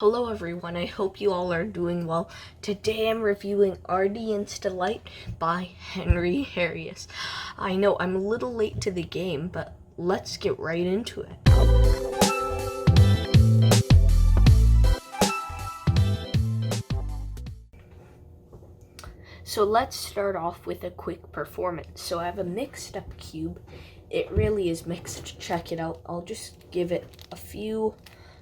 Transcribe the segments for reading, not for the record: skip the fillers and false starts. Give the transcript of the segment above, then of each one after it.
Hello everyone, I hope you all are doing well. Today I'm reviewing RD Insta Lite by Harrius. I know I'm a little late to the game, but let's get right into it. So let's start off with a quick performance. So I have a mixed up cube. It really is mixed, check it out. I'll just give it a few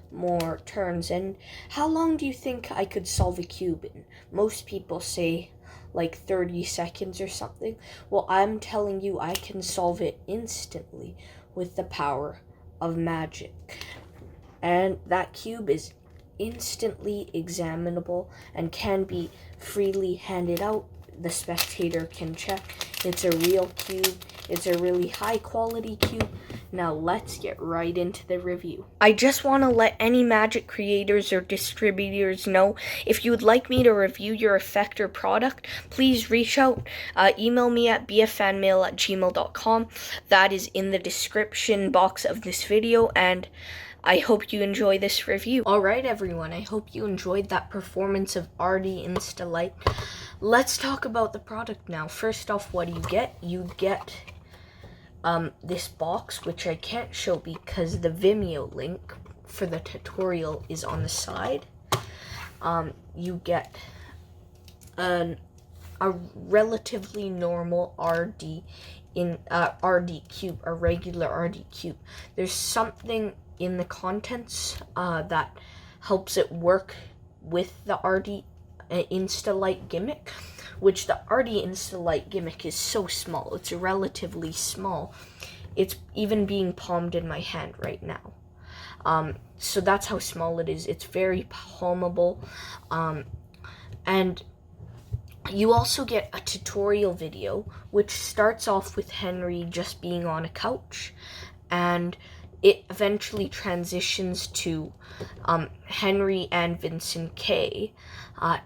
more turns. And how long do you think I could solve a cube in? Most people say like 30 seconds or something. Well, I'm telling you, I can solve it instantly with the power of magic. And that cube is instantly examinable and can be freely handed out. The spectator can check it's a real cube. It's a really high quality cube. Now let's get right into the review. I just want to let any magic creators or distributors know if you would like me to review your effect or product, please reach out. Email me at bffanmail@gmail.com. That is in the description box of this video, and I hope you enjoy this review. Alright everyone, I hope you enjoyed that performance of RD Insta Lite. Let's talk about the product now. First off, what do you get? You get this box, which I can't show because the Vimeo link for the tutorial is on the side. You get a relatively normal RD cube, a regular RD cube. There's something in the contents that helps it work with the RD Insta Lite gimmick, which the RD Insta Lite gimmick is so small. It's relatively small. It's even being palmed in my hand right now. So that's how small it is. It's very palmable. And you also get a tutorial video, which starts off with Henry just being on a couch, and it eventually transitions to Henry and Vincent K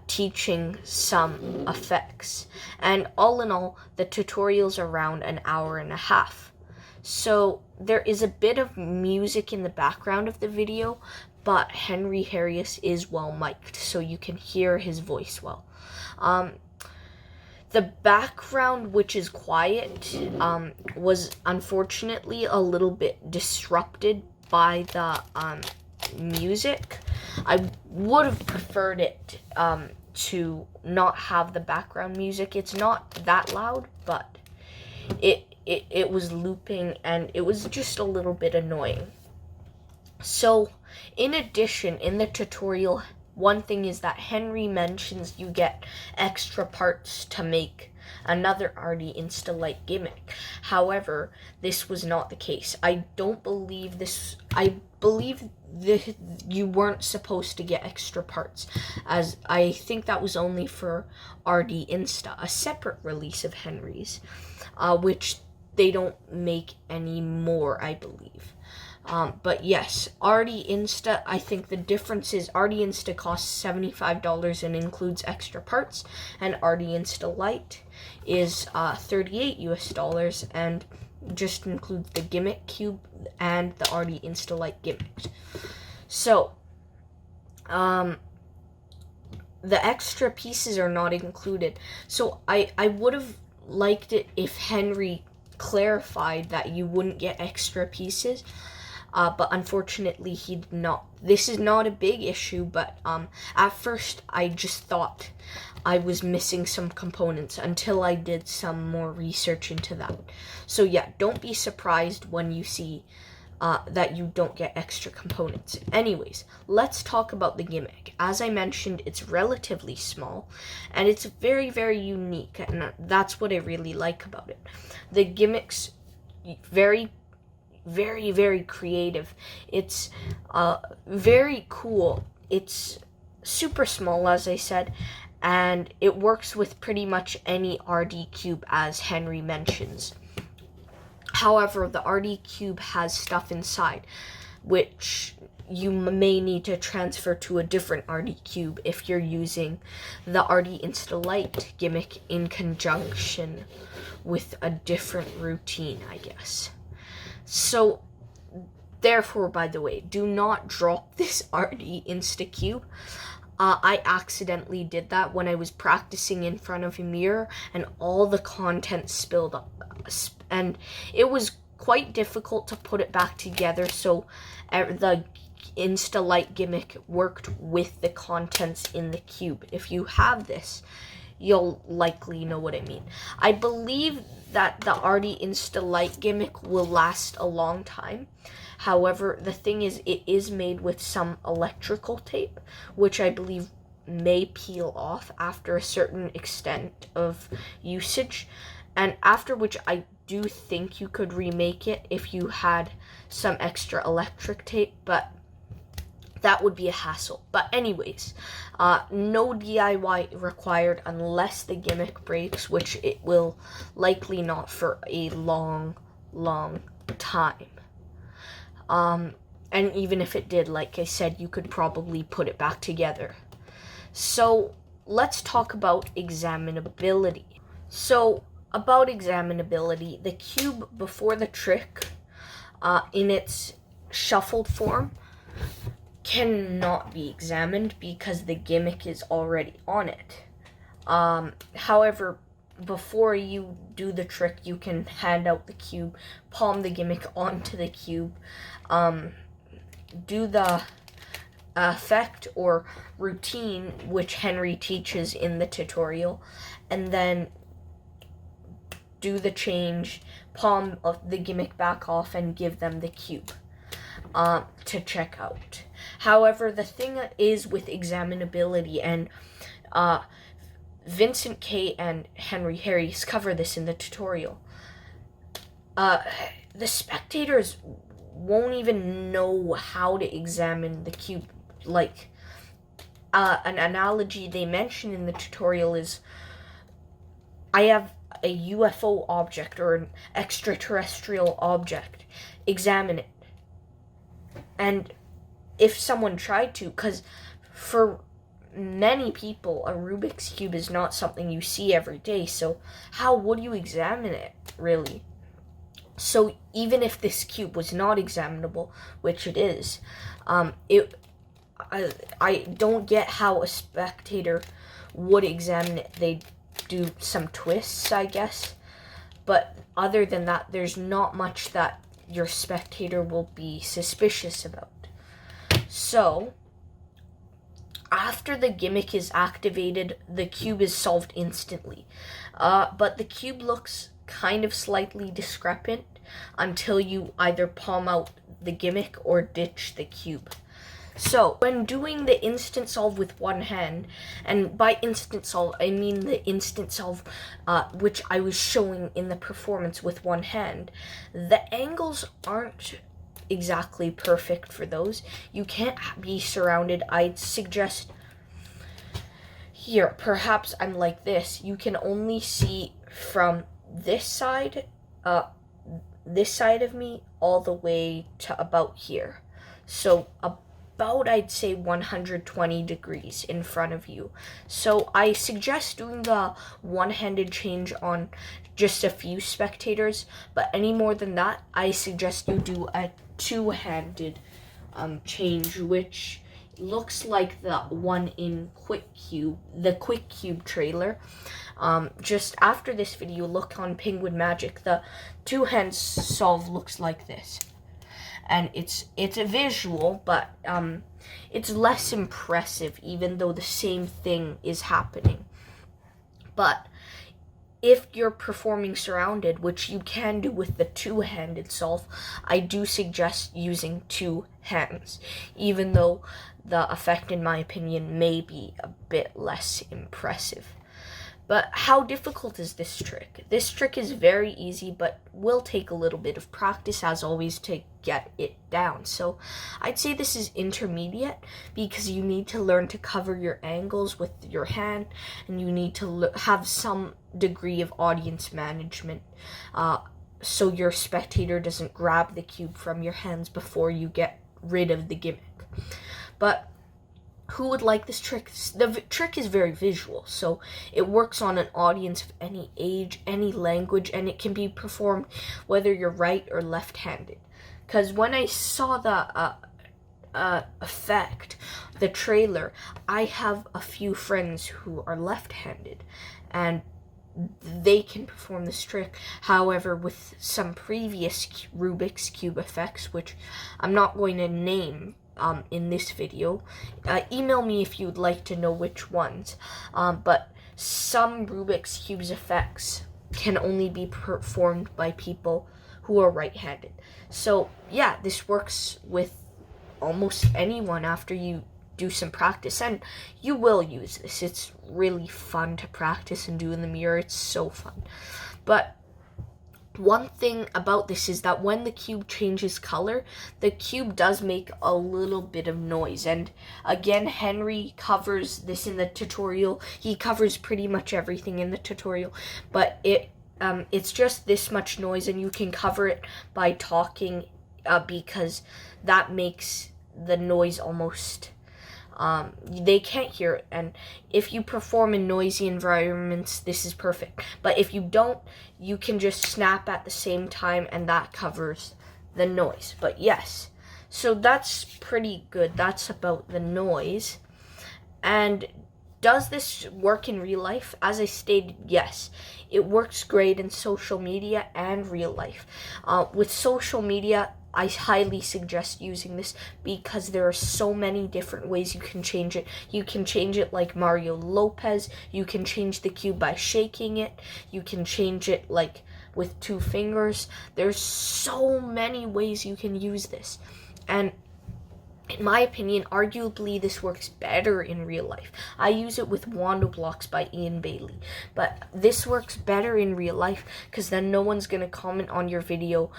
teaching some effects. And all in all, the tutorial's around an hour and a half. So there is a bit of music in the background of the video, but Harrius is well mic'd, so you can hear his voice well. The background, which is quiet, was unfortunately a little bit disrupted by the music. I would have preferred it to not have the background music. It's not that loud, but it was looping and it was just a little bit annoying. So, in addition, in the tutorial, one thing is that Henry mentions you get extra parts to make another RD Insta Lite gimmick. However, this was not the case. I believe that you weren't supposed to get extra parts, as I think that was only for RD Insta, a separate release of Henry's, which they don't make anymore, I believe. But yes, RD Insta, I think the difference is RD Insta costs $75 and includes extra parts, and RD Insta Lite is $38 US and just includes the gimmick cube and the RD Insta Lite gimmicks. So, the extra pieces are not included. So I would have liked it if Henry clarified that you wouldn't get extra pieces. But unfortunately he did not. This is not a big issue, but at first I just thought I was missing some components until I did some more research into that. So yeah, don't be surprised when you see that you don't get extra components. Anyways, let's talk about the gimmick. As I mentioned, it's relatively small, and it's very, very unique, and that's what I really like about it. The gimmick's very, very creative. It's very cool. It's super small, as I said, and it works with pretty much any RD cube, as Henry mentions. However, the RD cube has stuff inside, which you may need to transfer to a different RD cube if you're using the RD Insta Lite gimmick in conjunction with a different routine, I guess. So Therefore, by the way, do not drop this RD Instacube. I accidentally did that when I was practicing in front of a mirror, and all the content spilled up, and it was quite difficult to put it back together, so the Insta Lite gimmick worked with the contents in the cube. If you have this, you'll likely know what I mean. I believe that the RD Insta Lite gimmick will last a long time. However, the thing is, it is made with some electrical tape, which I believe may peel off after a certain extent of usage, and after which I do think you could remake it if you had some extra electric tape, but that would be a hassle. But anyways, no DIY required unless the gimmick breaks, which it will likely not for a long time. And even if it did, like I said, you could probably put it back together. So let's talk about examinability. So about examinability, the cube before the trick, in its shuffled form, cannot be examined because the gimmick is already on it. However, before you do the trick, you can hand out the cube, palm the gimmick onto the cube, do the effect or routine which Henry teaches in the tutorial, and then do the change, palm the gimmick back off, and give them the cube to check out. However, the thing is with examinability, and Vincent K. and Henry Harrius cover this in the tutorial, the spectators won't even know how to examine the cube. Like, an analogy they mention in the tutorial is, I have a UFO object or an extraterrestrial object, examine it. And if someone tried to, because for many people, a Rubik's Cube is not something you see every day, so how would you examine it, really? So even if this cube was not examinable, which it is, I don't get how a spectator would examine it. They do some twists, I guess, but other than that, there's not much that your spectator will be suspicious about. So after the gimmick is activated, the cube is solved instantly, but the cube looks kind of slightly discrepant until you either palm out the gimmick or ditch the cube. So when doing the instant solve with one hand, and by instant solve I mean the instant solve which I was showing in the performance with one hand, the angles aren't exactly perfect for those. You can't be surrounded. I'd suggest here, perhaps I'm like this. You can only see from this side of me all the way to about here. So about, I'd say, 120 degrees in front of you. So I suggest doing the one-handed change on just a few spectators, but any more than that, I suggest you do a two-handed change, which looks like the one in the Quick Cube trailer. Just after this video, look on Penguin Magic. The two-hand solve looks like this. And it's a visual, but it's less impressive, even though the same thing is happening. But if you're performing surrounded, which you can do with the two-handed solve, I do suggest using two hands, even though the effect, in my opinion, may be a bit less impressive. But how difficult is this trick? This trick is very easy, but will take a little bit of practice, as always, to get it down. So I'd say this is intermediate, because you need to learn to cover your angles with your hand, and you need to have some degree of audience management, so your spectator doesn't grab the cube from your hands before you get rid of the gimmick. But who would like this trick? The trick is very visual, so it works on an audience of any age, any language, and it can be performed whether you're right or left-handed. because when I saw the effect, the trailer, I have a few friends who are left-handed, and they can perform this trick. However, with some previous Rubik's Cube effects, which I'm not going to name in this video, email me if you'd like to know which ones, but some Rubik's Cube's effects can only be performed by people who are right-handed. So yeah, this works with almost anyone after you do some practice, and you will use this. It's really fun to practice and do in the mirror. It's so fun. But one thing about this is that when the cube changes color, the cube does make a little bit of noise. And again, Henry covers this in the tutorial. He covers pretty much everything in the tutorial, but it's just this much noise, and you can cover it by talking, because that makes the noise almost they can't hear it. And if you perform in noisy environments, this is perfect. But if you don't, you can just snap at the same time, and that covers the noise. But yes, so that's pretty good. That's about the noise. And does this work in real life? As I stated, yes. It works great in social media and real life. With social media, I highly suggest using this because there are so many different ways you can change it. You can change it like Mario Lopez. You can change the cube by shaking it. You can change it like with 2 fingers. There's so many ways you can use this. And in my opinion, arguably this works better in real life. I use it with Wando Blocks by Ian Bailey. But this works better in real life because then no one's going to comment on your video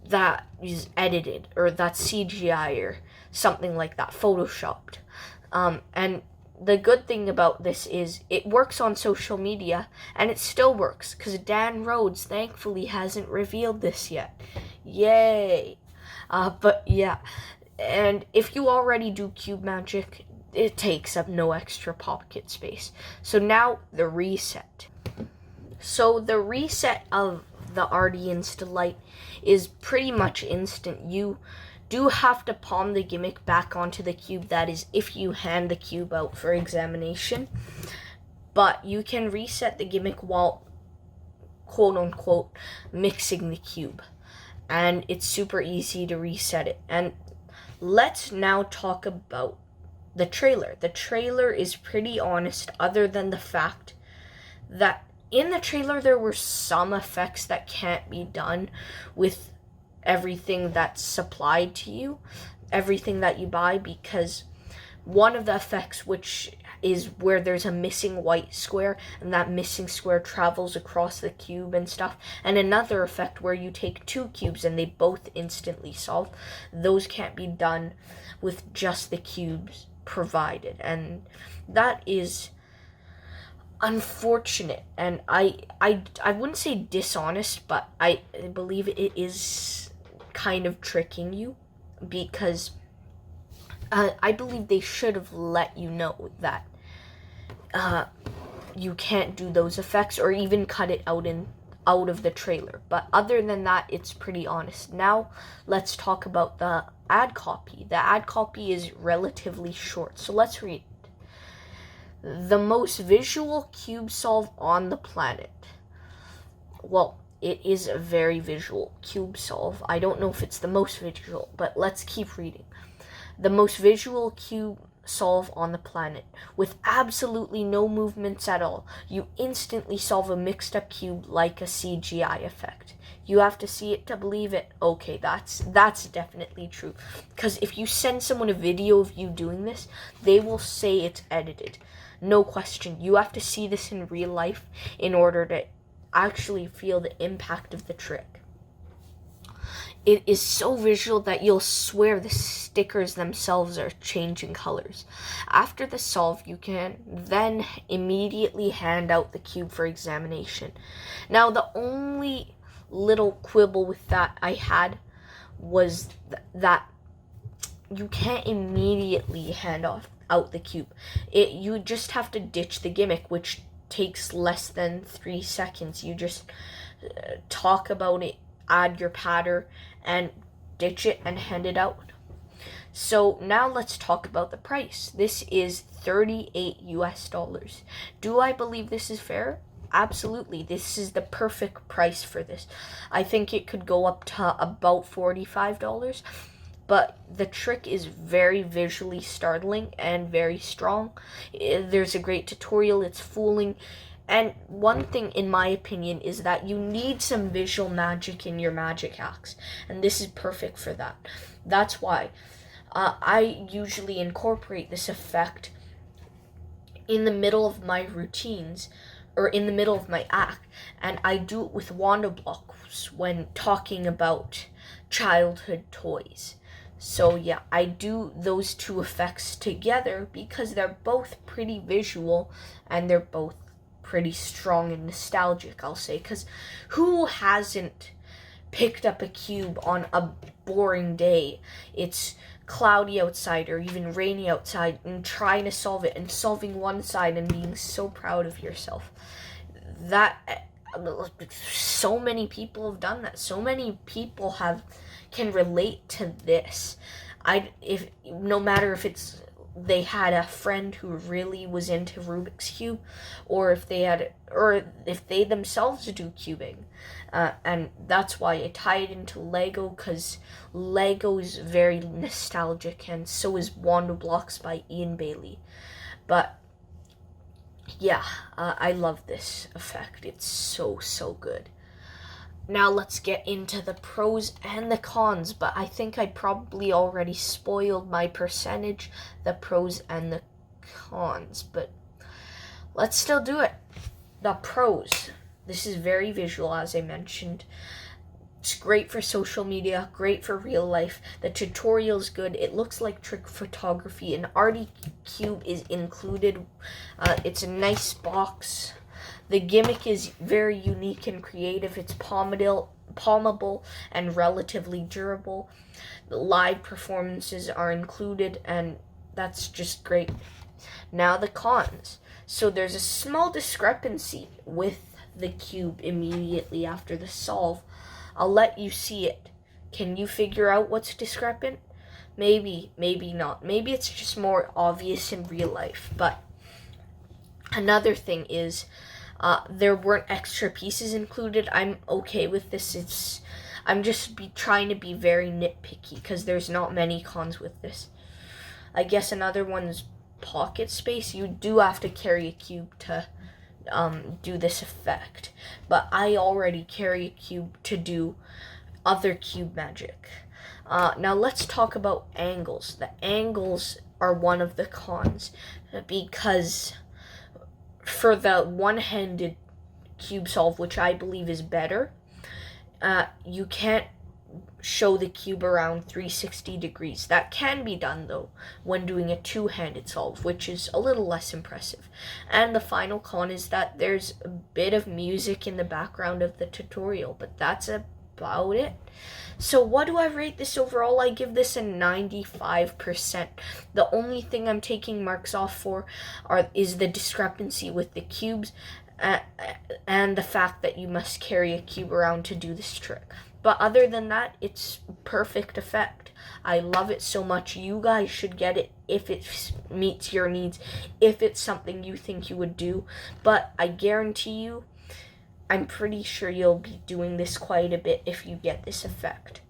that is edited, or that's CGI, or something like that, photoshopped. And the good thing about this is it works on social media, and it still works, because Dan Rhodes thankfully hasn't revealed this yet. Yay! But yeah, and if you already do cube magic, it takes up no extra pocket space. So now, the reset. So the reset of the Insta Lite is pretty much instant. You do have to palm the gimmick back onto the cube, that is if you hand the cube out for examination. But you can reset the gimmick while, quote-unquote, mixing the cube. And it's super easy to reset it. And let's now talk about the trailer. The trailer is pretty honest, other than the fact that in the trailer, there were some effects that can't be done with everything that's supplied to you, everything that you buy, because one of the effects, which is where there's a missing white square, and that missing square travels across the cube and stuff, and another effect where you take 2 cubes and they both instantly solve, those can't be done with just the cubes provided, and that is unfortunate, and I wouldn't say dishonest, but I believe it is kind of tricking you, because I believe they should have let you know that you can't do those effects, or even cut it out of the trailer. But other than that, it's pretty honest. Now let's talk about the ad copy. The ad copy is relatively short, so let's read it. The most visual cube solve on the planet. Well, it is a very visual cube solve. I don't know if it's the most visual, but let's keep reading. The most visual cube solve on the planet, with absolutely no movements at all. You instantly solve a mixed up cube like a CGI effect. You have to see it to believe it. Okay, that's definitely true. Because if you send someone a video of you doing this, they will say it's edited. No question. You have to see this in real life in order to actually feel the impact of the trick. It is so visual that you'll swear the stickers themselves are changing colors. After the solve, you can then immediately hand out the cube for examination. Now, the only little quibble with that I had was that you can't immediately hand out the cube. You just have to ditch the gimmick, which takes less than 3 seconds. You just talk about it, add your patter, and ditch it and hand it out. So now let's talk about the price. This is $38 US. Do I believe this is fair? Absolutely. This is the perfect price for this. I think it could go up to about $45, but the trick is very visually startling and very strong. There's a great tutorial. It's fooling. And one thing, in my opinion, is that you need some visual magic in your magic acts, and this is perfect for that. That's why I usually incorporate this effect in the middle of my routines, or in the middle of my act, and I do it with Wanda blocks when talking about childhood toys. So yeah, I do those two effects together because they're both pretty visual and they're both pretty strong and nostalgic, I'll say, because who hasn't picked up a cube on a boring day? It's cloudy outside or even rainy outside, and trying to solve it and solving one side and being so proud of yourself. That so many people have done that. So many people can relate to this. No matter if they had a friend who really was into Rubik's Cube, or if they themselves do cubing. And that's why I tie it into Lego, because Lego is very nostalgic, and so is Wanda Blocks by Ian Bailey. But yeah, I love this effect. It's so good. Now let's get into the pros and the cons, but I think I probably already spoiled my percentage, the pros and the cons, but let's still do it. The pros. This is very visual, as I mentioned. It's great for social media, great for real life. The tutorial's good. It looks like trick photography. An arty cube is included. It's a nice box. The gimmick is very unique and creative. It's palmable and relatively durable. The live performances are included, and that's just great. Now the cons. So there's a small discrepancy with the cube immediately after the solve. I'll let you see it. Can you figure out what's discrepant? Maybe not. Maybe it's just more obvious in real life. But another thing is, there weren't extra pieces included. I'm okay with this. I'm just trying to be very nitpicky because there's not many cons with this. I guess another one is pocket space. You do have to carry a cube to do this effect, but I already carry a cube to do other cube magic. Now let's talk about angles. The angles are one of the cons, because for the one-handed cube solve, which I believe is better, you can't show the cube around 360 degrees. That can be done, though, when doing a two-handed solve, which is a little less impressive. And the final con is that there's a bit of music in the background of the tutorial, but that's about it. So what do I rate this overall? I give this a 95%. The only thing I'm taking marks off for is the discrepancy with the cubes, and the fact that you must carry a cube around to do this trick. But other than that, it's perfect effect. I love it so much. You guys should get it if it meets your needs, if it's something you think you would do. But I guarantee you, I'm pretty sure you'll be doing this quite a bit if you get this effect.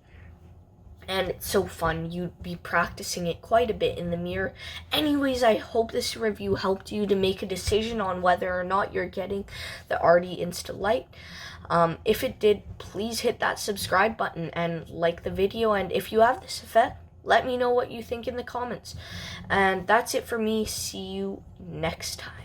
And it's so fun. You'd be practicing it quite a bit in the mirror. Anyways, I hope this review helped you to make a decision on whether or not you're getting the Arty Insta Lite. If it did, please hit that subscribe button and like the video. And if you have this effect, let me know what you think in the comments. And that's it for me. See you next time.